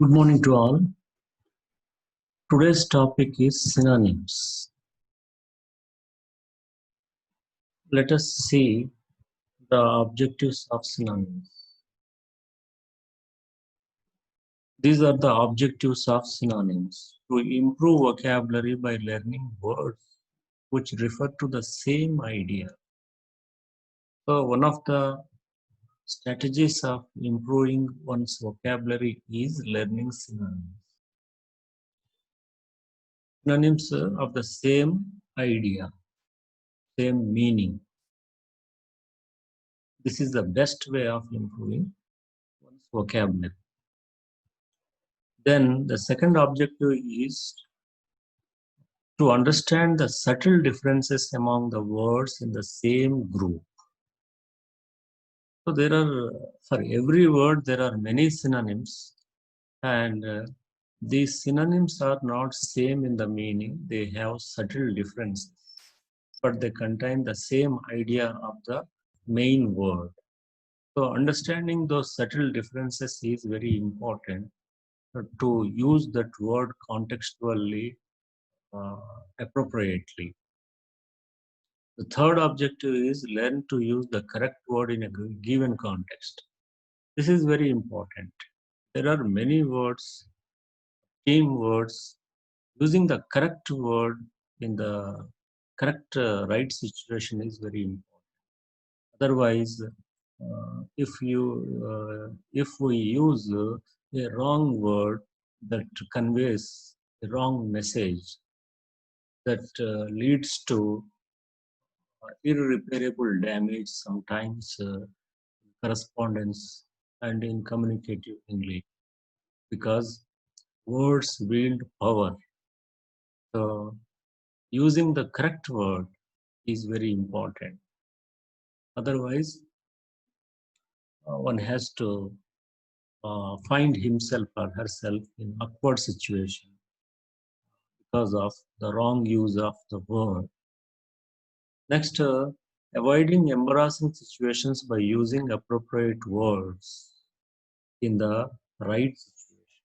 Good morning to all. Today's topic is synonyms. Let us see the objectives of synonyms. These are the objectives of synonyms: to improve vocabulary by learning words which refer to the same idea. So one of the strategies of improving one's vocabulary is learning synonyms. Synonyms of the same idea, same meaning. This is the best way of improving one's vocabulary. Then the second objective is to understand the subtle differences among the words in the same group. So there are, for every word, there are many synonyms, and these synonyms are not same in the meaning. They have subtle differences, but they contain the same idea of the main word. So understanding those subtle differences is very important to use that word contextually appropriately. The third objective is learn to use the correct word in a given context. This is very important. There are many words, team words. Using the correct word in the correct right situation is very important. Otherwise, if we use a wrong word that conveys a wrong message, that leads to irreparable damage, sometimes correspondence and in communicative English, because words wield power. So using the correct word is very important. Otherwise, one has to find himself or herself in awkward situation because of the wrong use of the word. Next, avoiding embarrassing situations by using appropriate words in the right situation.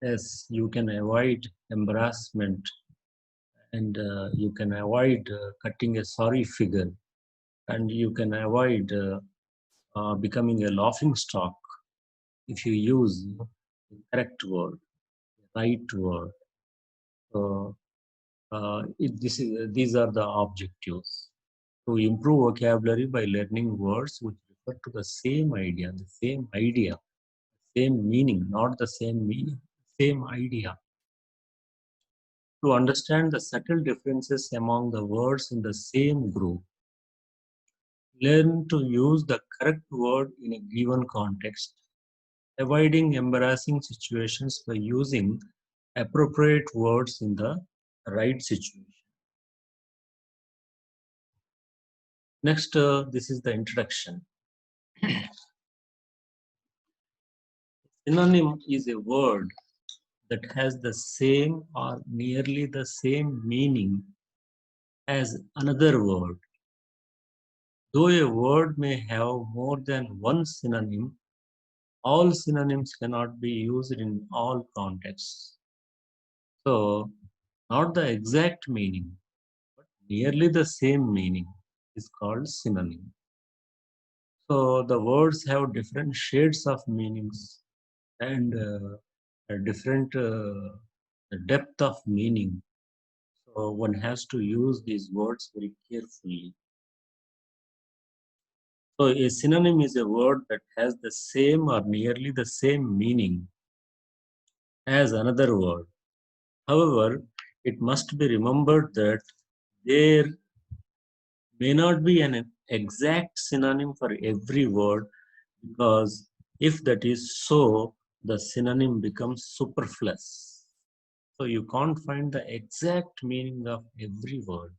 Yes, you can avoid embarrassment, and you can avoid cutting a sorry figure, and you can avoid becoming a laughing stock if you use the correct word, the right word. So these are the objectives: to improve vocabulary by learning words which refer to the same idea, same meaning, not the same meaning, same idea. To understand the subtle differences among the words in the same group. Learn to use the correct word in a given context, avoiding embarrassing situations by using appropriate words in the right situation. Next, this is the introduction. Synonym is a word that has the same or nearly the same meaning as another word. Though a word may have more than one synonym, all synonyms cannot be used in all contexts. So, not the exact meaning, but nearly the same meaning is called synonym. So, the words have different shades of meanings and a different depth of meaning. So, one has to use these words very carefully. So, a synonym is a word that has the same or nearly the same meaning as another word. However, it must be remembered that there may not be an exact synonym for every word, because if that is so, the synonym becomes superfluous. So you can't find the exact meaning of every word.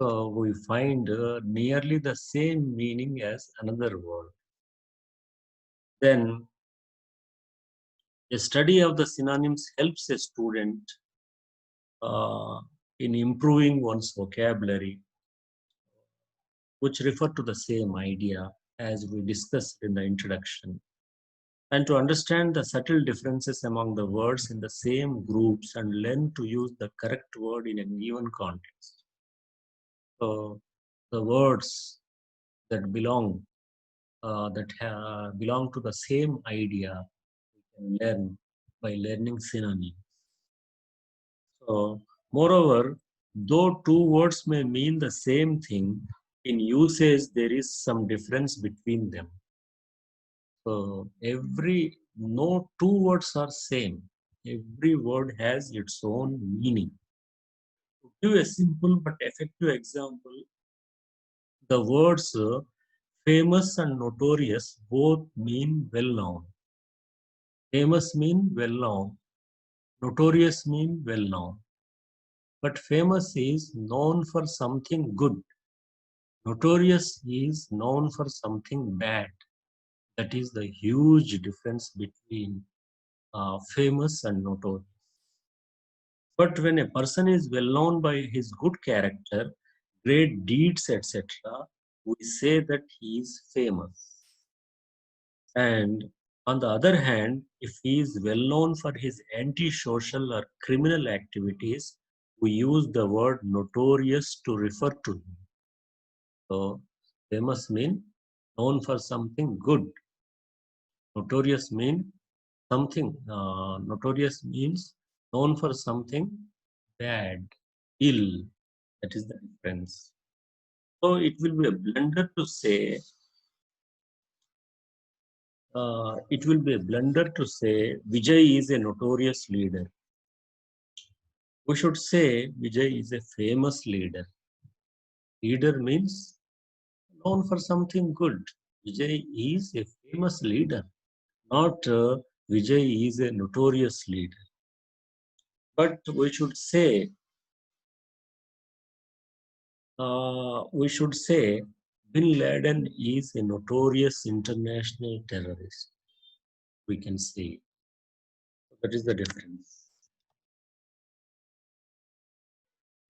So we find nearly the same meaning as another word. Then a study of the synonyms helps a student in improving one's vocabulary, which refer to the same idea as we discussed in the introduction. and to understand the subtle differences among the words in the same groups and learn to use the correct word in a given context. So the words that belong to the same idea we can learn by learning synonyms. So, moreover, though two words may mean the same thing, in usage there is some difference between them. So, no two words are same. Every word has its own meaning. To give a simple but effective example, the words famous and notorious both mean well known. Famous mean well known, notorious mean well known. But famous is known for something good. Notorious is known for something bad. That is the huge difference between famous and notorious. But when a person is well known by his good character, great deeds, etc., we say that he is famous. And on the other hand, if he is well known for his anti-social or criminal activities, we use the word notorious to refer to him. So famous mean known for something good. Notorious notorious means known for something bad, ill. That is the difference. So it will be a blunder to say Vijay is a notorious leader. We should say Vijay is a famous leader. Leader means known for something good. Vijay is a famous leader, not Vijay is a notorious leader. But we should say Bin Laden is a notorious international terrorist. We can say that is the difference.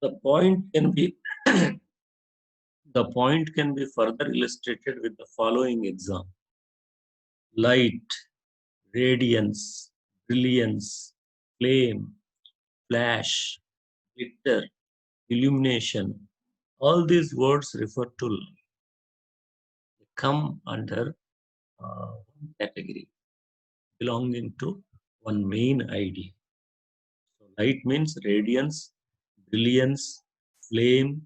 The point can be the point can be further illustrated with the following example: light, radiance, brilliance, flame, flash, glitter, illumination. All these words refer to come under one category belonging to one main idea. So light means radiance, brilliance, flame,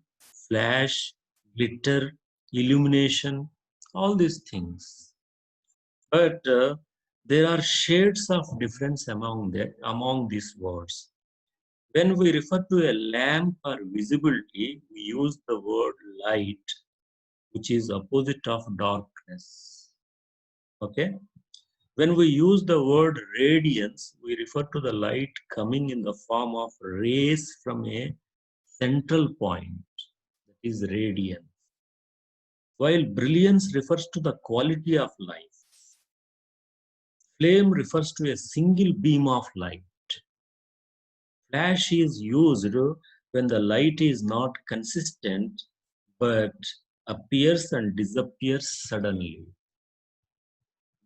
flash, glitter, illumination, all these things. But there are shades of difference among these words. When we refer to a lamp or visibility, we use the word light, which is opposite of darkness. Okay? When we use the word radiance, we refer to the light coming in the form of rays from a central point, that is radiance. While brilliance refers to the quality of light, flame refers to a single beam of light. Flash is used when the light is not consistent but appears and disappears suddenly.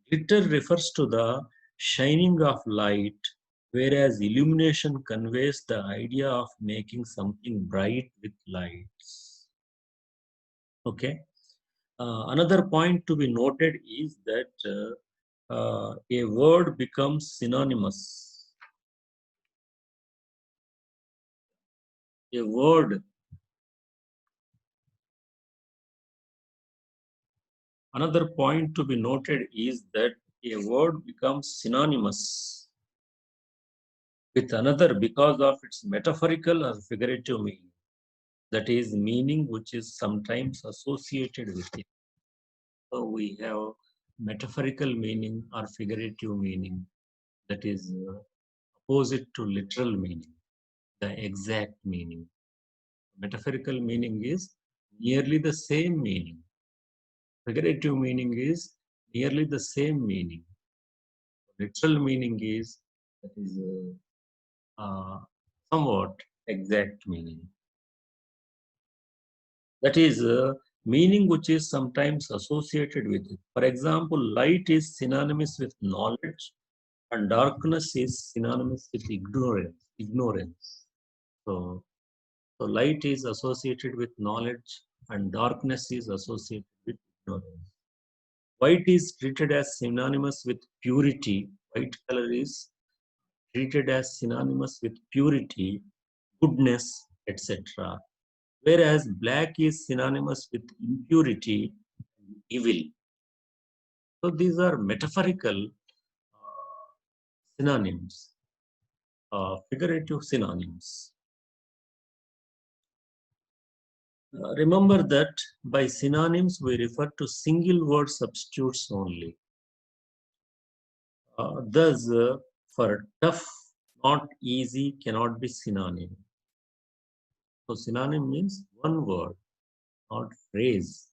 Glitter refers to the shining of light, whereas illumination conveys the idea of making something bright with lights. Okay. Another point to be noted is that a word becomes synonymous. A word. Another point to be noted is that a word becomes synonymous with another because of its metaphorical or figurative meaning. That is, meaning which is sometimes associated with it. So we have metaphorical meaning or figurative meaning, that is opposite to literal meaning, the exact meaning. Metaphorical meaning is nearly the same meaning. Figurative meaning is nearly the same meaning. Literal meaning is that is somewhat exact meaning. That is, meaning which is sometimes associated with it. For example, light is synonymous with knowledge and darkness is synonymous with ignorance. So, so light is associated with knowledge and darkness is associated with ignorance. White is treated as synonymous with purity. White color is treated as synonymous with purity, goodness, etc. Whereas black is synonymous with impurity, evil. So these are metaphorical synonyms, figurative synonyms. Remember that by synonyms we refer to single word substitutes only. Thus, for tough, not easy cannot be synonym. So synonym means one word, not phrase.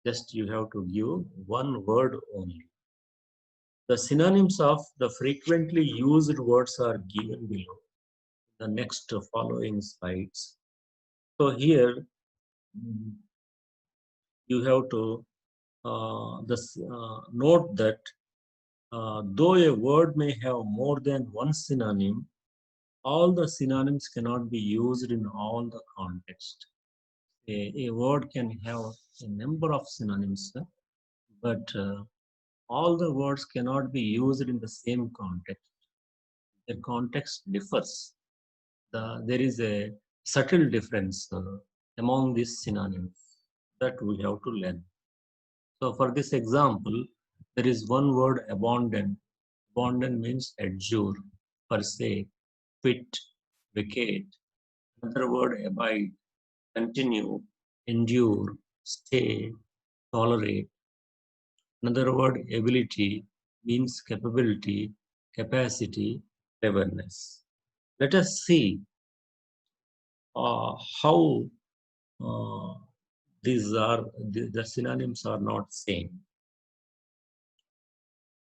Just you have to give one word only. The synonyms of the frequently used words are given below the next following slides. So here you have to note that though a word may have more than one synonym, all the synonyms cannot be used in all the context. A word can have a number of synonyms, but all the words cannot be used in the same context. The context differs. There is a subtle difference among these synonyms that we have to learn. So for this example, there is one word abandon. Abandon means adjure, forsake, quit, vacate. Another word abide, continue, endure, stay, tolerate. Another word ability means capability, capacity, cleverness. Let us see how uh, the synonyms are not same.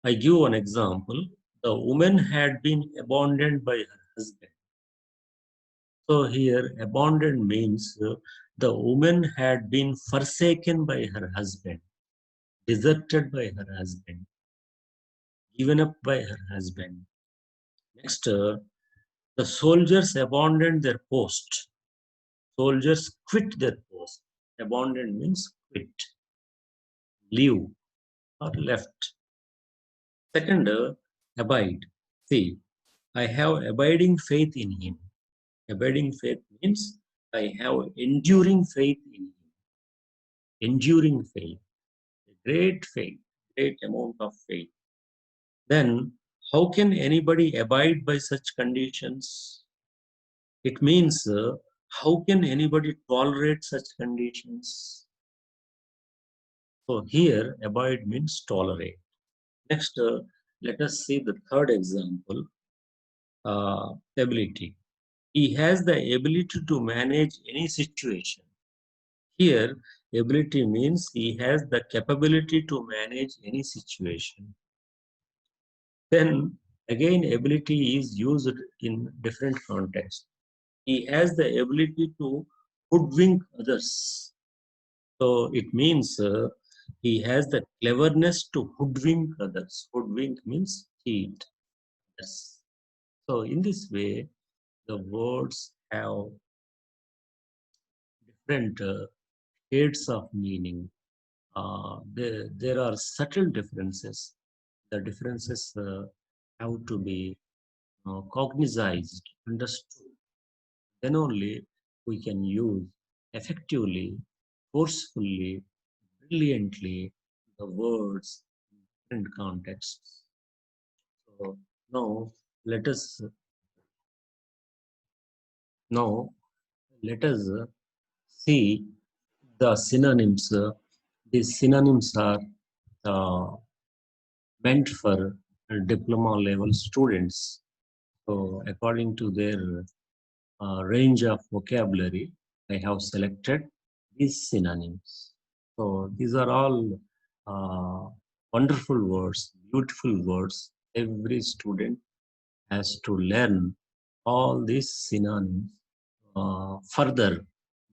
I give one example. The woman had been abandoned by her husband. So here abandoned means the woman had been forsaken by her husband, deserted by her husband, given up by her husband. Next, the soldiers abandoned their post. Soldiers quit their post. Abandoned means quit, leave, or left. Second, abide. See, I have abiding faith in him. Abiding faith means I have enduring faith in him. Enduring faith, great faith, great amount of faith. Then, how can anybody abide by such conditions? It means, how can anybody tolerate such conditions? So here, abide means tolerate. Next, let us see the third example, ability. He has the ability to manage any situation. Here, ability means he has the capability to manage any situation. Then again, ability is used in different contexts. He has the ability to hoodwink others. So it means he has the cleverness to hoodwink others. Hoodwink means cheat. Yes. So in this way, the words have different shades of meaning. There are subtle differences. The differences have to be cognized, understood. Then only we can use effectively, forcefully, brilliantly the words in different contexts. So now let us now let us see the synonyms. These synonyms are uh, meant for diploma level students. So according to their range of vocabulary, I have selected these synonyms. So these are all wonderful words, beautiful words. Every student has to learn all these synonyms further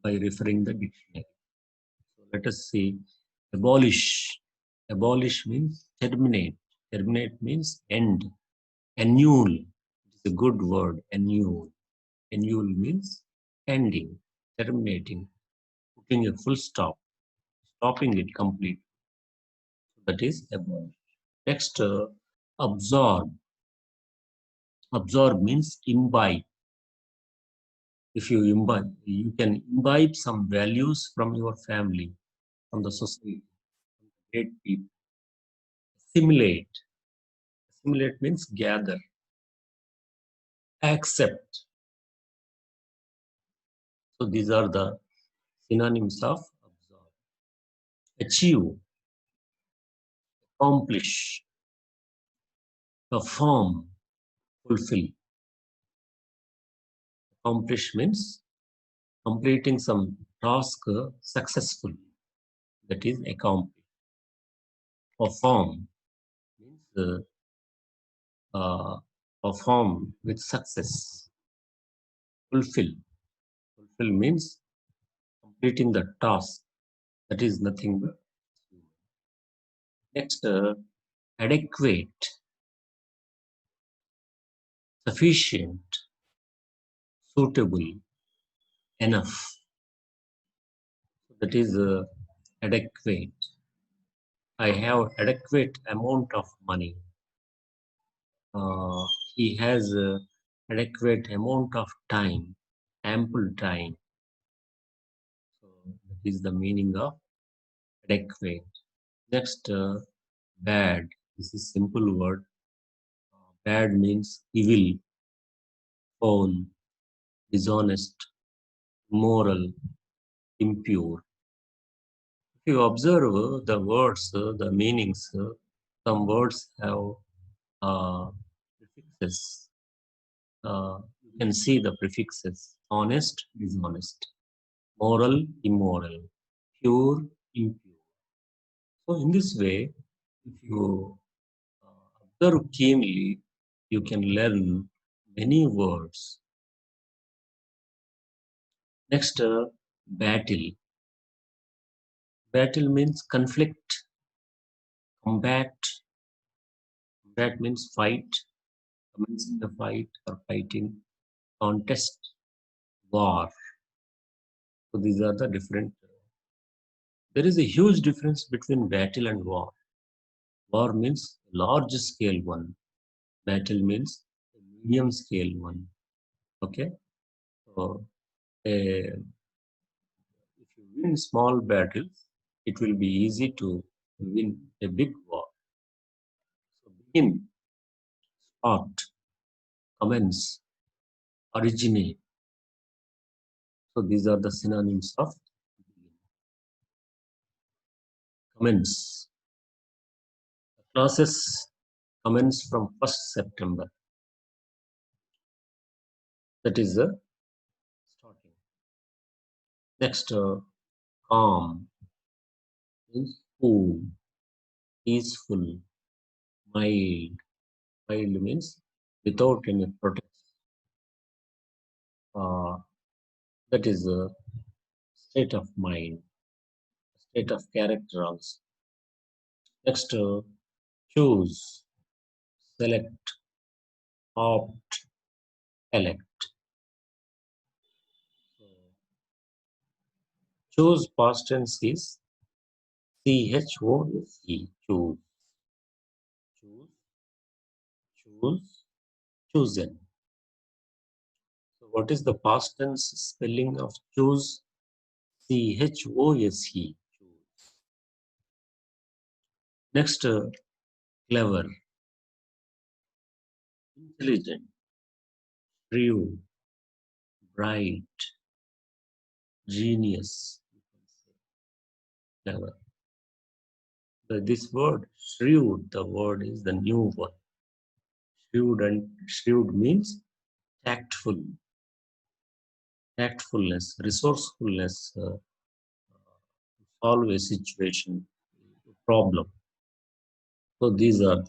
by referring the dictionary. So Let us see. Abolish. Abolish means terminate. Terminate means end. Annul. It is a good word. Annul. Annul means ending, terminating, putting a full stop, stopping it completely. That is abolish. Next, absorb. Absorb means imbibe. If you imbibe, you can imbibe some values from your family, from the society, from the great people. Assimilate. Assimilate means gather. Accept. So these are the synonyms of absorb. Achieve, accomplish, perform, fulfill. Accomplish means completing some task successfully. That is accomplish. Perform means perform with success. Fulfill. Fulfill means completing the task. That is nothing but. Next, adequate, sufficient, suitable, enough. That is adequate. I have adequate amount of money. He has adequate amount of time, ample time. So that is the meaning of adequate. Next, bad. This is simple word. Bad means evil, foul, dishonest, immoral, impure. If you observe the words, the meanings, some words have prefixes. You can see the prefixes: honest, dishonest, moral, immoral, pure, impure. So in this way, if you observe keenly, you can learn many words. Next, battle. Battle means conflict, combat. Combat means fight, commencing the fight or fighting, contest, war. So these are the different. There is a huge difference between battle and war. War means large scale one. Battle means medium scale one. Okay. So if you win small battles, it will be easy to win a big war. So begin, start, commence, originate. So these are the synonyms of commence. The classes commence from 1st September. That is the starting. Next, calm means cool, peaceful, mild. Mild means without any protection. That is a state of mind, state of character also. Next, choose, select, opt, elect. So, choose past tense is CHOSE, choose, choose, choose, chosen. So what is the past tense spelling of choose? CHOSE, choose. Next, clever, intelligent, shrewd, bright, genius, clever. This word shrewd, the word is the new one. Shrewd and shrewd means tactful, tactfulness, resourcefulness, solve a situation, problem. So these are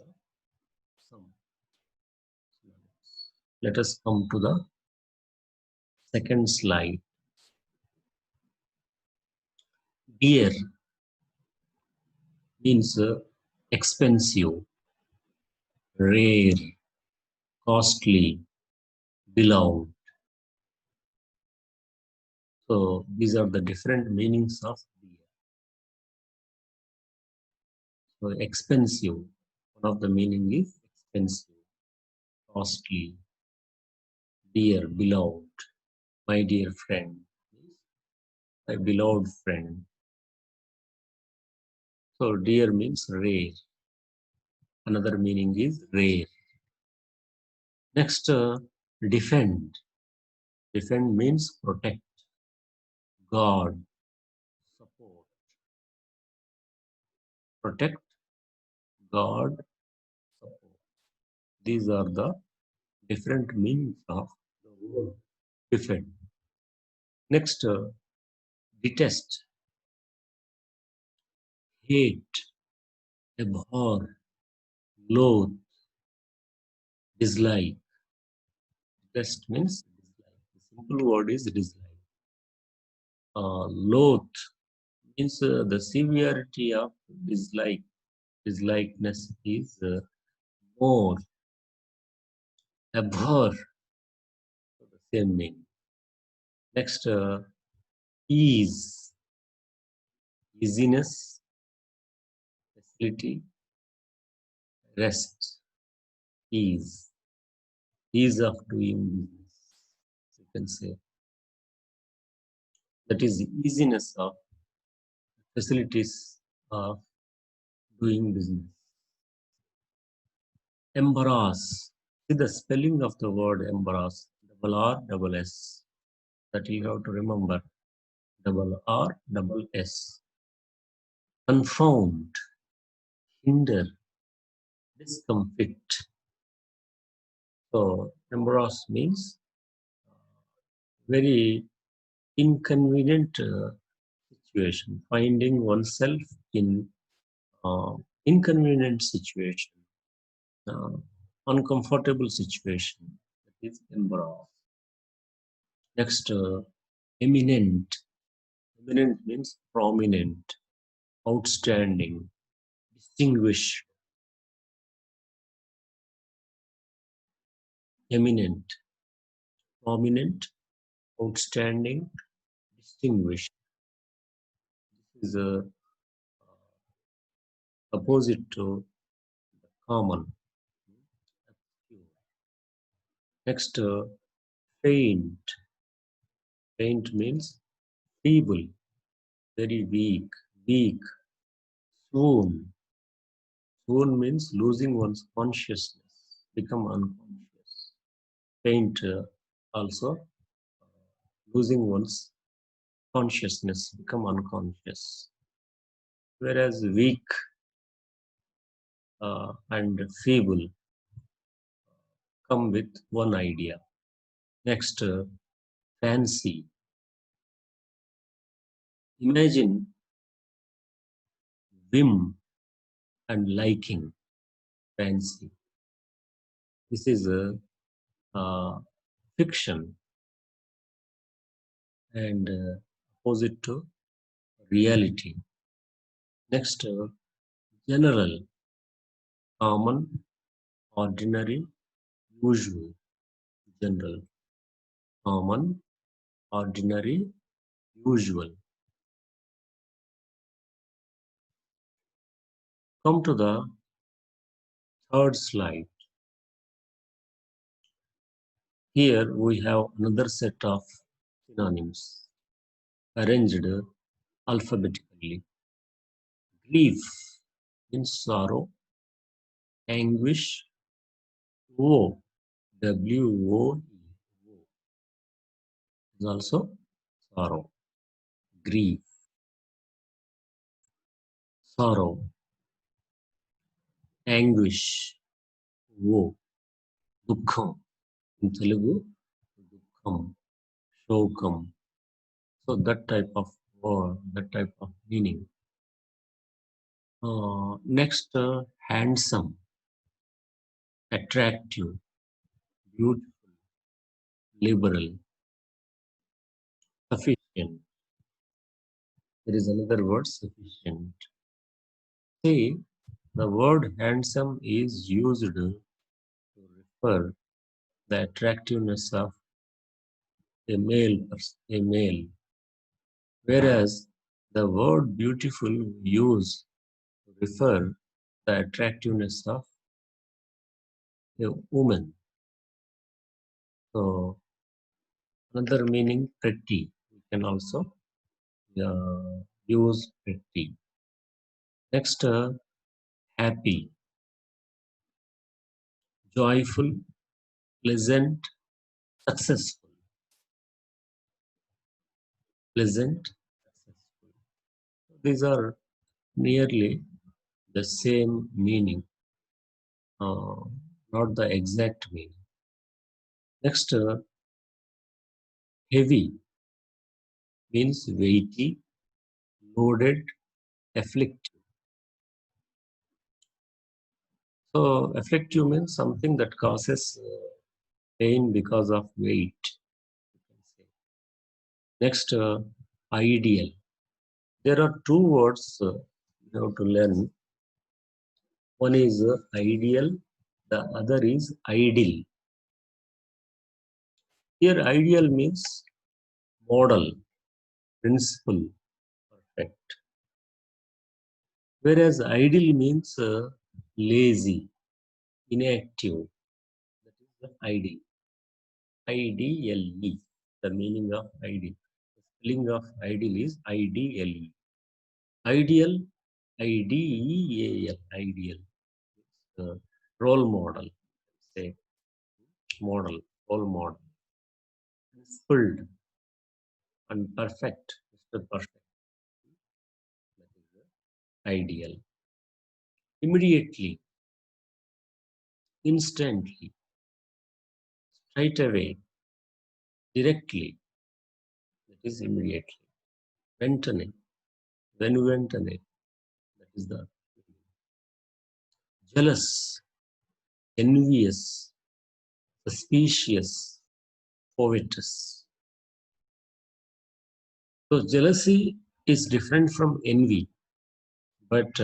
some. Let us come to the second slide. Dear. means expensive, rare, costly, beloved. So these are the different meanings of dear. So expensive, one of the meaning is expensive, costly, dear, beloved, my dear friend, my beloved friend. So dear means rare. Another meaning is rare. Next, defend. Defend means protect, guard, support. Protect, guard, support. These are the different meanings of the word defend. Next, detest, hate, abhor, loathe, dislike. Detest means dislike. The simple word is dislike. Loathe means the severity of dislike. Dislikeness is more. Abhor, the same name. Next, ease, easiness, facility, rest, ease, ease of doing business. You can say that is the easiness of facilities of doing business. Embarrass. See the spelling of the word embarrass. Double R, double S. That you have to remember. Double R, double S. Confound, hinder, discomfit. So embarrass means very inconvenient situation, finding oneself in inconvenient situation, uh, uncomfortable situation. That is embarrass. Next, eminent. Eminent means prominent, outstanding, distinguished. Eminent, prominent, outstanding, distinguished. This is a opposite to common. Next, faint. Faint means feeble, very weak, weak. Swoon. Swoon means losing one's consciousness, become unconscious. Faint also losing one's consciousness, become unconscious. Whereas weak and feeble come with one idea. Next, fancy. Imagine whim and liking, fancy. This is a fiction and opposite to reality. Next, general, common, ordinary, usual, general, common, ordinary, usual. Come to the third slide. Here we have another set of synonyms arranged alphabetically. Grief means sorrow, anguish, woe, W-O-E, woe is also sorrow, grief, sorrow, anguish, woe, dukham. In Telugu, dukham, shokam. So that type of word, that type of meaning. Next, handsome, attractive, beautiful, liberal, sufficient. There is another word, sufficient. See, the word handsome is used to refer the attractiveness of a male, whereas the word beautiful use to refer the attractiveness of a woman. So another meaning pretty. We can also use pretty. Next, happy, joyful, pleasant, successful. Pleasant, successful. These are nearly the same meaning, uh, not the exact meaning. Next, heavy means weighty, loaded, afflictive. So, afflictive means something that causes pain because of weight. You can say. Next, ideal. There are two words you have to learn. One is ideal, the other is ideal. Here, ideal means model, principle, perfect. Whereas ideal means lazy, inactive. That is the ideal. IDLE, the meaning of ideal. The spelling of ideal is IDLE. Ideal, IDEAL, ideal. It's role model, say model, role model. Principled and perfect, Mr. Perfect. That is the ideal. Immediately, instantly, right away, directly. That is immediately. Ventane, venventane. That is the jealous, envious, suspicious, covetous. So jealousy is different from envy, but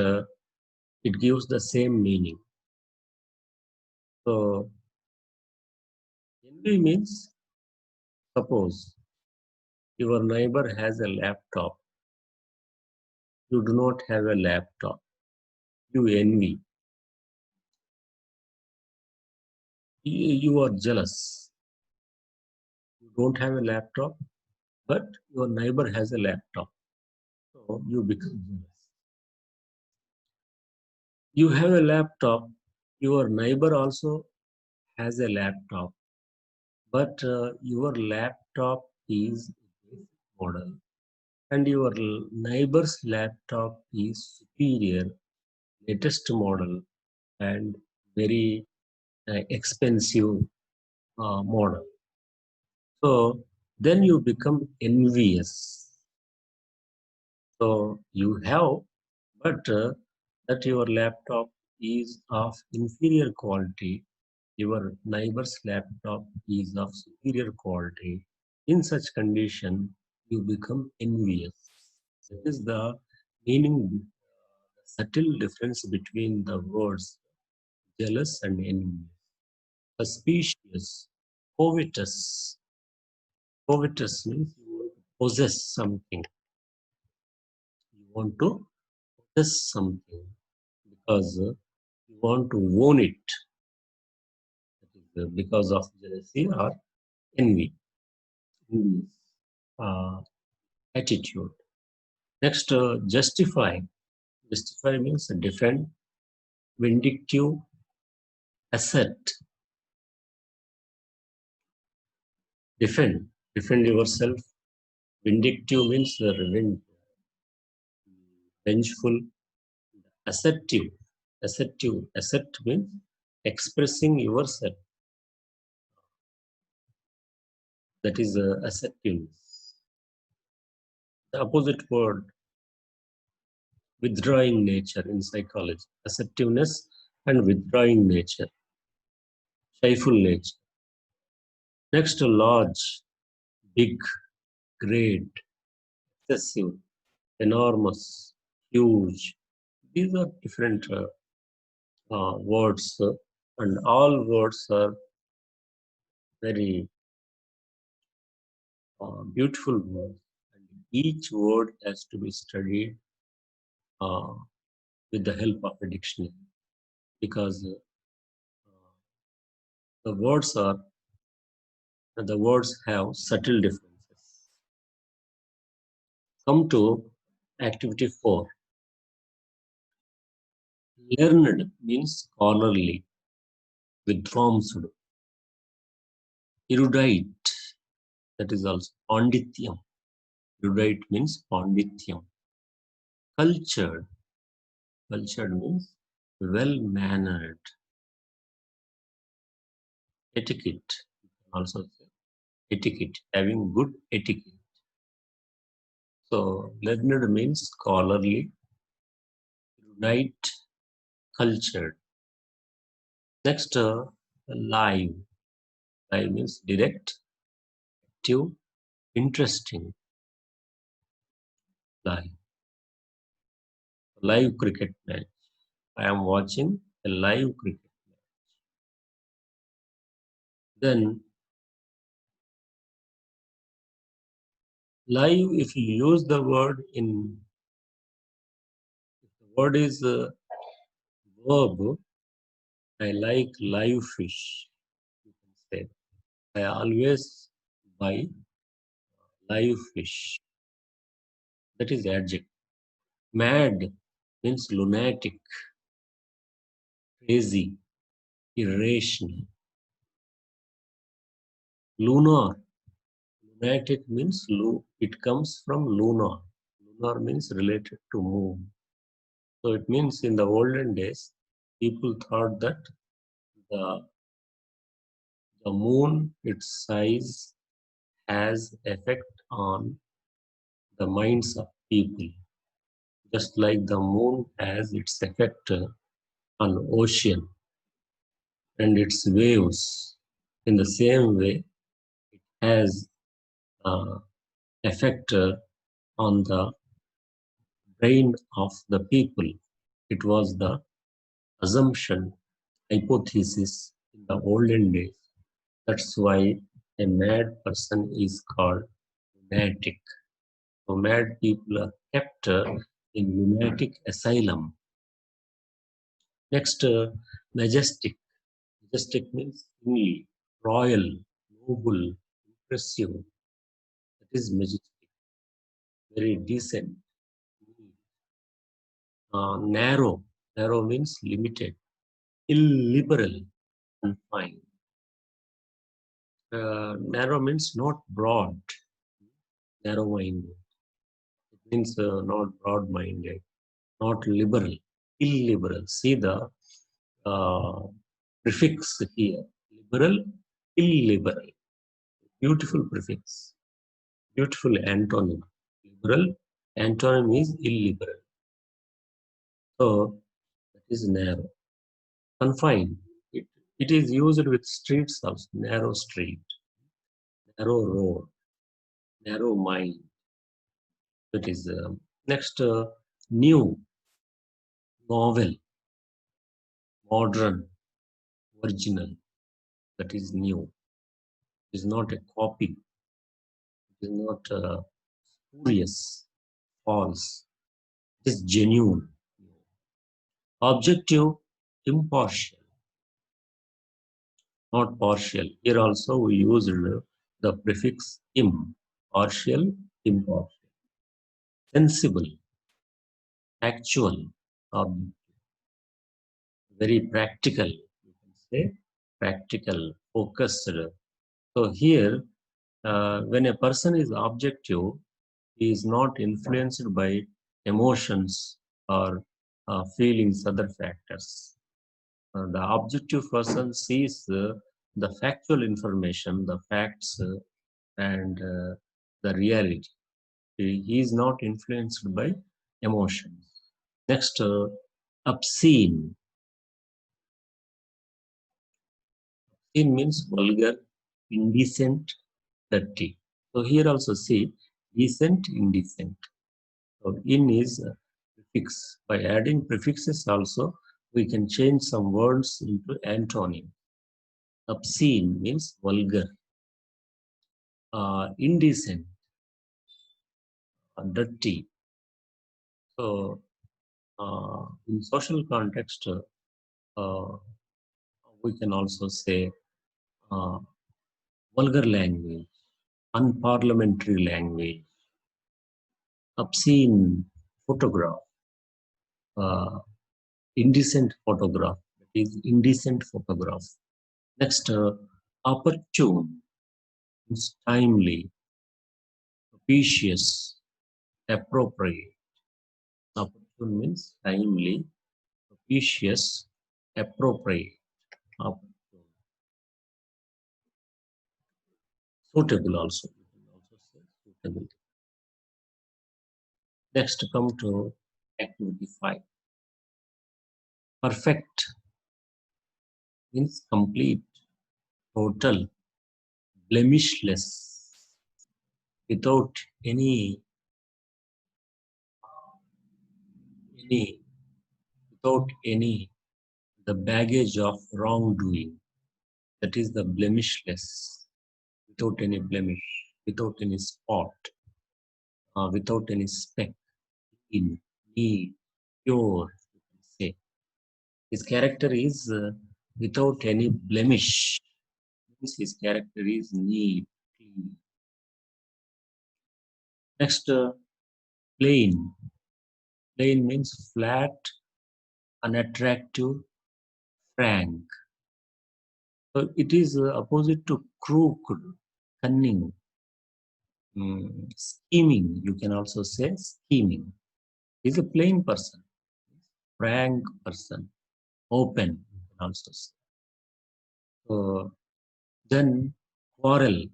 it gives the same meaning. So envy means, suppose your neighbor has a laptop, you do not have a laptop, you envy, you are jealous. You don't have a laptop, but your neighbor has a laptop, so you become jealous. You have a laptop, your neighbor also has a laptop, but your laptop is a basic model and your neighbor's laptop is superior, latest model and very expensive model. So then you become envious. So you have, but that your laptop is of inferior quality, your neighbor's laptop is of superior quality. In such condition, you become envious. That is the meaning, subtle difference between the words jealous and envious. Suspicious, covetous. Covetous means you want to possess something. You want to possess something because you want to own it. That is because of jealousy or envy. Envious attitude. Next, justify. Justify means defend, vindictive, assert. Defend. Defend yourself. Vindictive means revenge, vengeful, assertive. Assertive. Assert means expressing yourself. That is assertiveness. The opposite word, withdrawing nature in psychology. Assertiveness and withdrawing nature. Shyful nature. Next, large, big, great, excessive, enormous, huge, These are different words, and all words are very beautiful words. And each word has to be studied uh, with the help of a dictionary, because the words are the words have subtle differences. Come to activity 4. Learned means scholarly, vidvamsud. Erudite, that is also pandityam. Erudite means pandityam. Cultured, cultured means well-mannered. Etiquette, also say etiquette, having good etiquette. So learned means scholarly, erudite, cultured. Next, live. Live means direct, active, interesting. Live. Live cricket match. I am watching a live cricket match. Then live, if you use the word in, if the word is verb, I like live fish. You can say, I always buy live fish. That is adjective. Mad means lunatic, crazy, irrational. Lunar, lunatic means it comes from lunar. Lunar means related to moon. So it means in the olden days, people thought that the, the moon, its size, has effect on the minds of people, just like the moon has its effect on ocean and its waves. In the same way, has effect on the brain of the people. It was the assumption, hypothesis in the olden days. That's why a mad person is called lunatic. So mad people are kept in lunatic asylum. Next, majestic. Majestic means kingly, royal, noble, impressive. That is majestic, very decent. Narrow. Narrow means limited. Illiberal, confined. Narrow means not broad, narrow-minded. It means not broad-minded, not liberal, illiberal. See the uh, prefix here. Liberal, illiberal. Beautiful prefix. Beautiful antonym. Liberal, antonym is illiberal. So that is narrow. Confined. It is used with streets also. Narrow street, narrow road, narrow mind. That is next, new, novel, modern, original. That is new. It is not a copy. It is not spurious, false. It is genuine. Objective, impartial, not partial. Here also we used the prefix im, partial, impartial. Sensible, actual, very practical. You can say practical, focused. So here, when a person is objective, he is not influenced by emotions or feelings, other factors. The objective person sees the factual information, the facts, and the reality. He is not influenced by emotions. Next, obscene. Obscene means vulgar, indecent, dirty. So here also see decent, indecent. So in is prefix. By adding prefixes also, we can change some words into antonym. Obscene means vulgar. Indecent, dirty. So, in social context, we can also say uh, vulgar language, unparliamentary language, obscene photograph, uh, indecent photograph, that is indecent photograph. Next, opportune means timely, propitious, appropriate. Opportune means timely, propitious, appropriate. Opportune. Suitable also. You can also say suitable. Next, come to activity 5. Perfect means complete, total, blemishless, without any without any the baggage of wrongdoing. That is the blemishless, without any blemish, without any spot, without any speck, in, neat, pure, you can say. His character is without any blemish. Means his character is neat, clean. Next, plain. Plain means flat, unattractive, frank. So it is opposite to crooked, cunning, scheming. You can also say scheming. He's a plain person, frank person, open. You can also say. So then quarrel.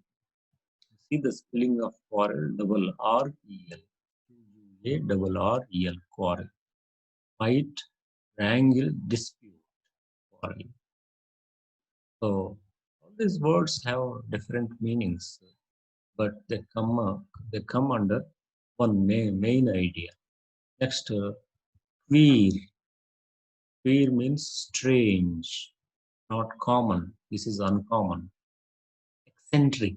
See the spelling of quarrel, double R-E-L. Double R-E-L, quarrel. Fight, wrangle, dispute, quarrel. So all these words have different meanings, but they come under one main idea. Next, queer. Queer means strange, not common. This is uncommon. Eccentric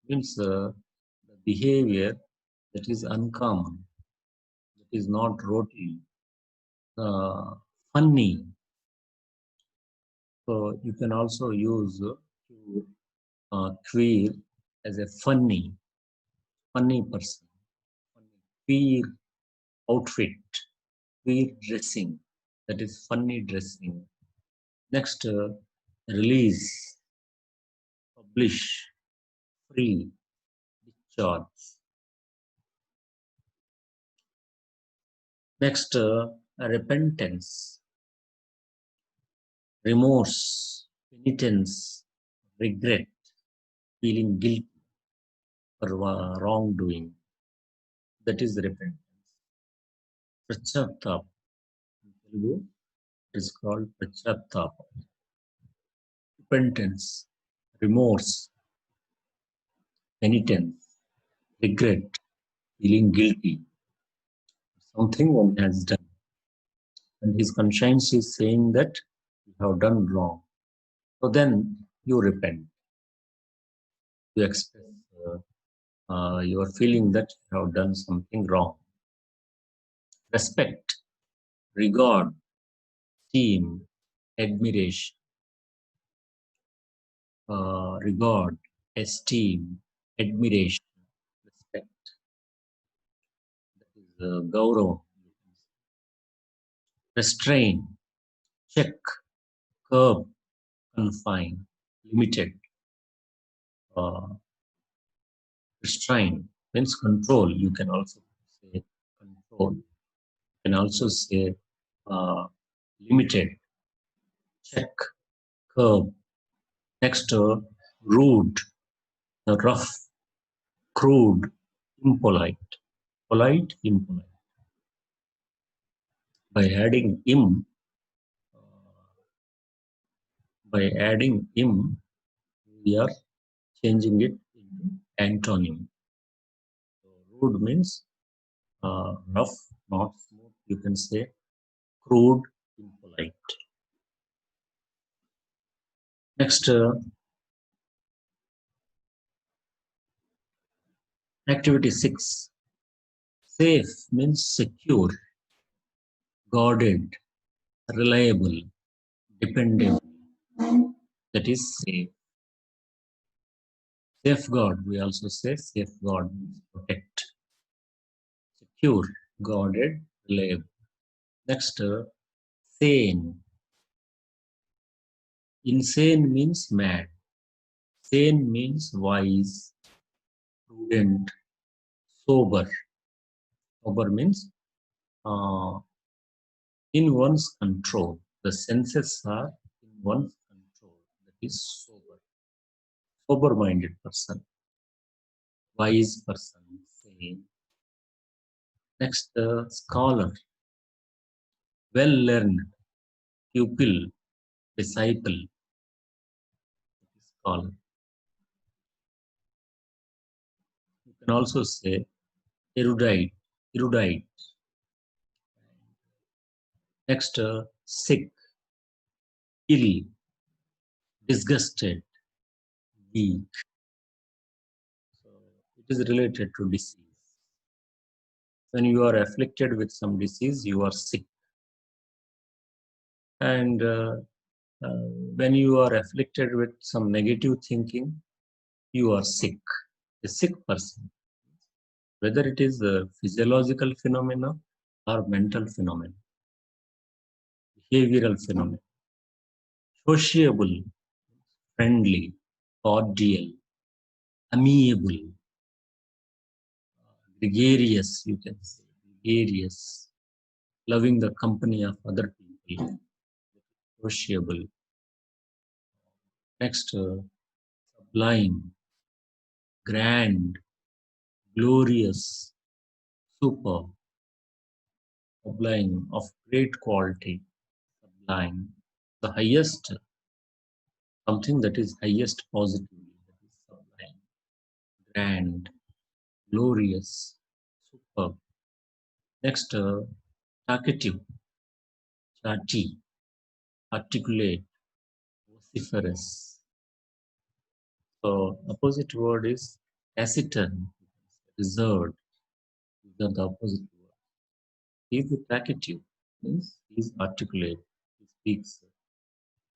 means the behavior that is uncommon, that is not routine. Funny. So you can also use queer as a funny person. Queer outfit, queer dressing. That is funny dressing. Next, release, publish, free, discharge. Next, repentance, remorse, penitence, regret, feeling guilty for wrongdoing. That is repentance. Prachatap. In Telugu, it is called prachatap. Repentance, remorse, penitence, regret, feeling guilty. Something one has done. And his conscience is saying that you have done wrong. So then you repent. You express your feeling that you have done something wrong. Respect, regard, esteem, admiration, regard, esteem, admiration, respect. That is gaurav. Restrain, check, curb, confine, limited. Restrain means control. You can also say control. You can also say limited, check, curb. Next, rude, rough, crude, impolite, polite, impolite. By adding im, we are changing it into antonym. So rude means rough, not smooth. You can say crude, impolite. Next, activity 6. Safe means secure, guarded, reliable, dependable. That is safe. Safeguard, we also say safeguard means protect. Secure, guarded, reliable. Next, sane. Insane means mad. Sane means wise, prudent, sober. Sober means uh, in one's control. The senses are in one's control. That is sober. Sober-minded person, wise person, sane. Next, scholar, well-learned, pupil, disciple, scholar. You can also say erudite, erudite. Next, sick, ill, disgusted, weak. So it is related to disease. When you are afflicted with some disease, you are sick. And when you are afflicted with some negative thinking, you are sick. A sick person, whether it is a physiological phenomena or mental phenomena, behavioral phenomena. Sociable, friendly, cordial, amiable, gregarious, you can say, gregarious, loving the company of other people, sociable. Next, sublime, grand, glorious, super, sublime, of great quality, sublime, the highest, something that is highest positively, that is sublime, grand, glorious, superb. Next, talkative, chatty, articulate, vociferous. So opposite word is taciturn, reserved. These are the opposite word. He is talkative, means he is articulate. He speaks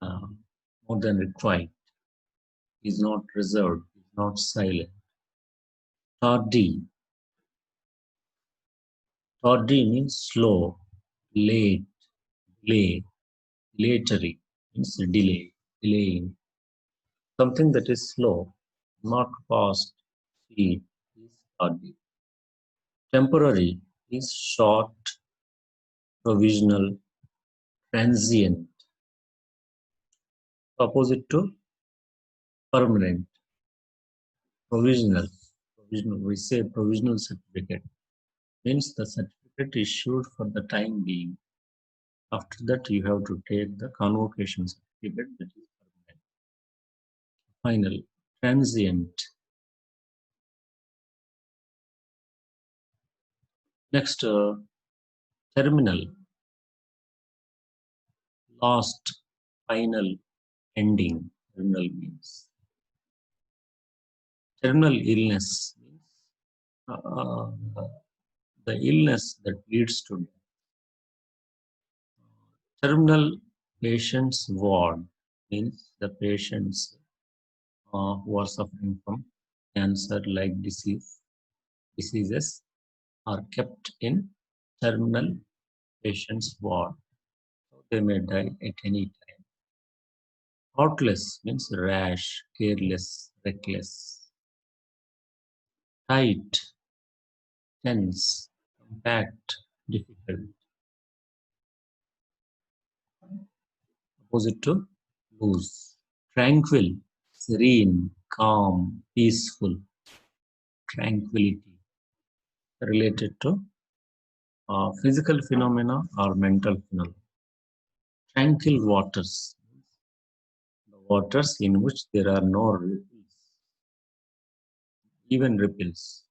uh, more than required. He is not reserved. He is not silent. Tardy. Tardy means slow, late, delay, dilatory means delay, delaying. Something that is slow, not fast, speed is tardy. Temporary is short, provisional, transient. Opposite to permanent, provisional. Provisional, we say provisional certificate means the certificate issued for the time being. After that, you have to take the convocation certificate that is permanent. Final, transient. Next, terminal, last, final, ending. Terminal means terminal illness means uh, the illness that leads to death. Terminal patients ward means the patients who are suffering from cancer-like diseases are kept in terminal patients ward. So they may die at any time. Thoughtless means rash, careless, reckless. Tight, tense, compact, difficult. Opposite to loose. Tranquil, serene, calm, peaceful, tranquility. Related to physical phenomena or mental phenomena. Tranquil waters, the waters in which there are no ripples, even ripples,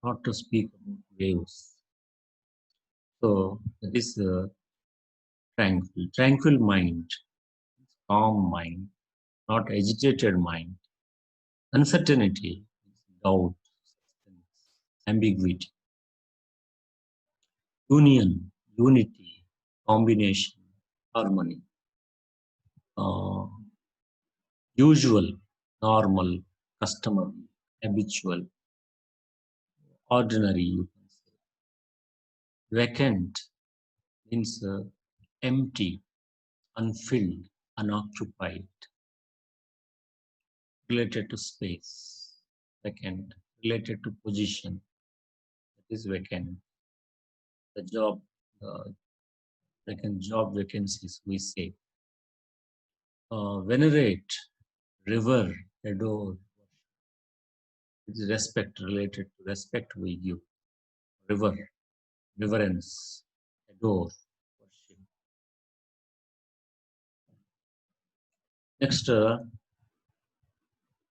not to speak about waves. So that is tranquil. Tranquil mind, calm mind, not agitated mind. Uncertainty, doubt, ambiguity. Union, unity, combination, harmony. Uh, Usual, normal, customary, habitual, ordinary, you can say. Vacant means empty, unfilled, unoccupied, related to space. Vacant, related to position, that is vacant. The job, uh, vacant job vacancies, we say. Venerate, revere, adore. It is respect, related to respect we give. Revere, reverence, adore, worship. Next,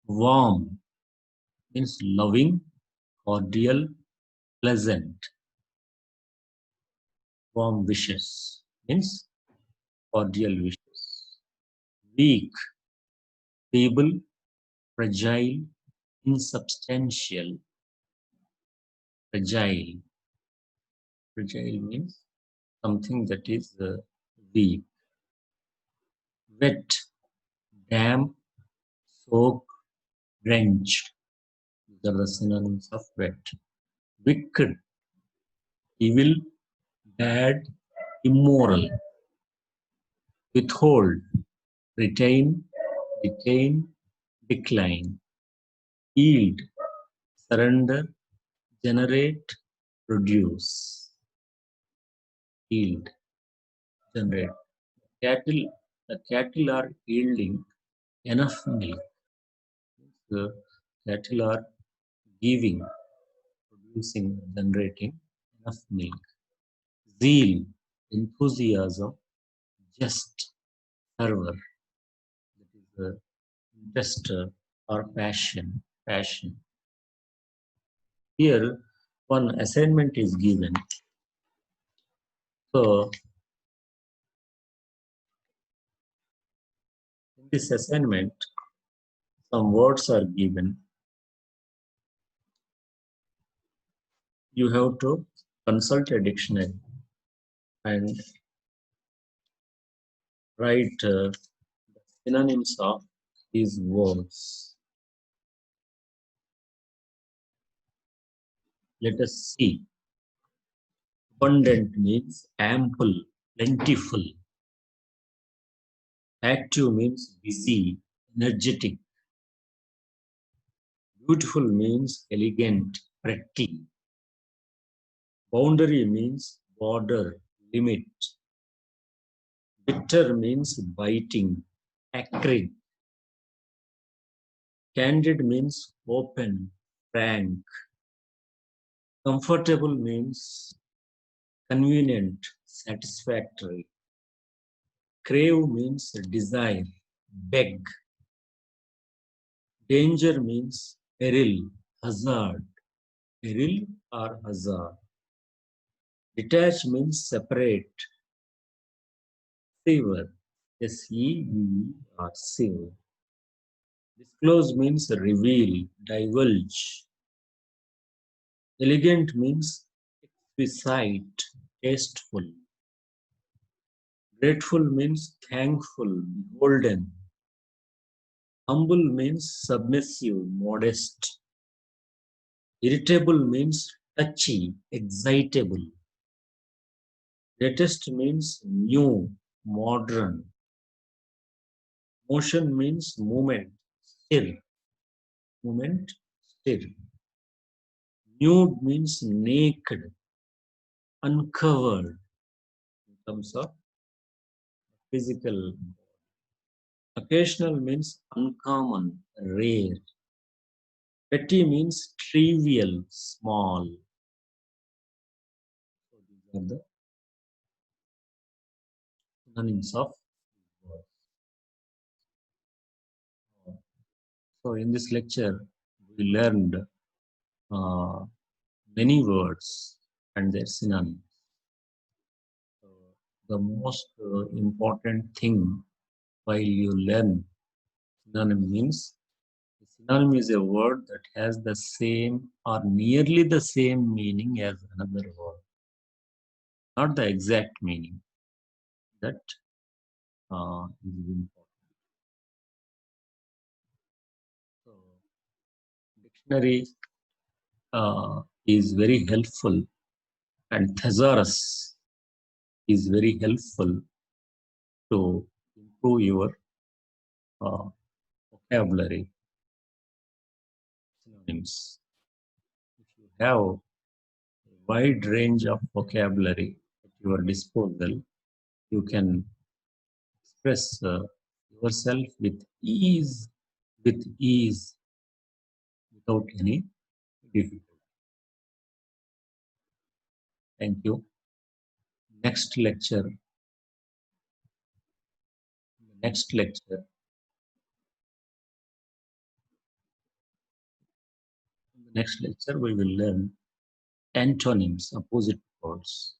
warm means loving, cordial, pleasant. Warm wishes means cordial wishes. Weak, feeble, fragile, insubstantial. Fragile. Fragile means something that is weak. Wet, damp, soak, drenched. These are the synonyms of wet. Wicked, evil, bad, immoral. Withhold, retain, detain, decline. Yield, surrender, generate, produce. Yield, generate. Cattle, the cattle are yielding enough milk. The cattle are giving, producing, generating enough milk. Zeal, enthusiasm, just, fervor, that is the interest or passion. Passion. Here, one assignment is given. So, in this assignment, some words are given. You have to consult a dictionary and write the synonyms of these words. Let us see. Abundant means ample, plentiful. Active means busy, energetic. Beautiful means elegant, pretty. Boundary means border, limit. Bitter means biting, acrid. Candid means open, frank. Comfortable means convenient, satisfactory. Crave means desire, beg. Danger means peril, hazard. Peril or hazard. Detach means separate. Sever, S-E-V-E-R, sever. Disclose means reveal, divulge. Elegant means exquisite, tasteful. Grateful means thankful, beholden. Humble means submissive, modest. Irritable means touchy, excitable. Latest means new, modern. Motion means movement, stir. Movement, stir. Nude means naked, uncovered in terms of physical. Occasional means uncommon, rare. Petty means trivial, small. So these are the synonyms of words. So in this lecture, we learned uh, many words and their synonyms. the most important thing while you learn synonym means synonym is a word that has the same or nearly the same meaning as another word, not the exact meaning. That is important. So, dictionary is very helpful, and thesaurus is very helpful to improve your uh, vocabulary synonyms. If you have a wide range of vocabulary at your disposal, you can express yourself with ease, without any difficulty. Thank you. Next lecture, next lecture, in the next lecture, we will learn antonyms, opposite words.